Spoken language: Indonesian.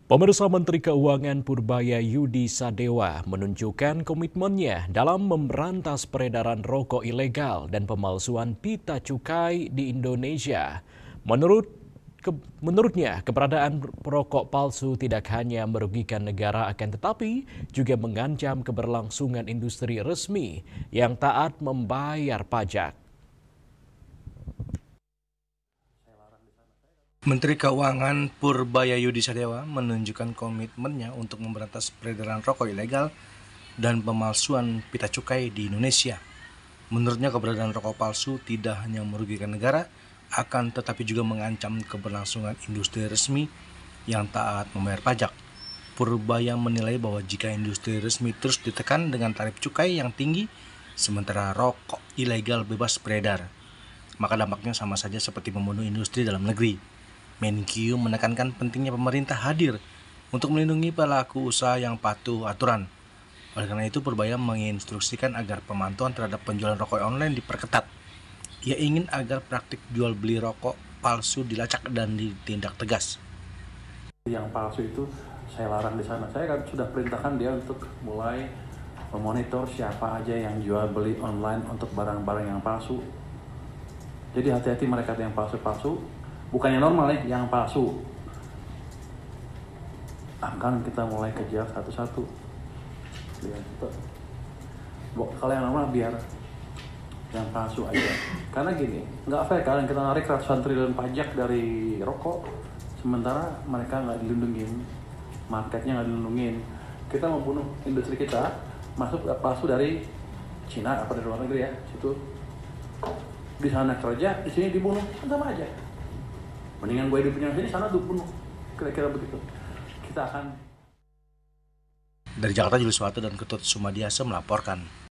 Pemirsa, Menteri Keuangan Purbaya Yudi Sadewa menunjukkan komitmennya dalam memberantas peredaran rokok ilegal dan pemalsuan pita cukai di Indonesia. Menurutnya, keberadaan rokok palsu tidak hanya merugikan negara akan tetapi juga mengancam keberlangsungan industri resmi yang taat membayar pajak. Menteri Keuangan Purbaya Yudi Sadewa menunjukkan komitmennya untuk memberantas peredaran rokok ilegal dan pemalsuan pita cukai di Indonesia. Menurutnya, keberadaan rokok palsu tidak hanya merugikan negara, akan tetapi juga mengancam keberlangsungan industri resmi yang taat membayar pajak. Purbaya menilai bahwa jika industri resmi terus ditekan dengan tarif cukai yang tinggi, sementara rokok ilegal bebas beredar, maka dampaknya sama saja seperti membunuh industri dalam negeri. Menkyu menekankan pentingnya pemerintah hadir untuk melindungi pelaku usaha yang patuh aturan. Oleh karena itu, Purbaya menginstruksikan agar pemantauan terhadap penjualan rokok online diperketat. Ia ingin agar praktik jual beli rokok palsu dilacak dan ditindak tegas. Yang palsu itu saya larang di sana. Saya kan sudah perintahkan dia untuk mulai memonitor siapa aja yang jual beli online untuk barang-barang yang palsu. Jadi hati-hati mereka yang palsu-palsu. Bukan yang normal ya, yang palsu. Akan kita mulai kejar satu-satu. Kalau yang normal biar yang palsu aja. Karena gini, nggak fair kalian kita narik ratusan triliun pajak dari rokok, sementara mereka nggak dilindungin, marketnya nggak dilindungin. Kita mau bunuh industri kita, masuk palsu dari Cina apa dari luar negeri ya, situ di sana kerja, di sini dibunuh, sama aja. Mendingan gue hidupnya sini, sana tuh bunuh. Kira-kira begitu. Kita akan. Dari Jakarta, Julius Wato dan Ketut Sumadiasa melaporkan.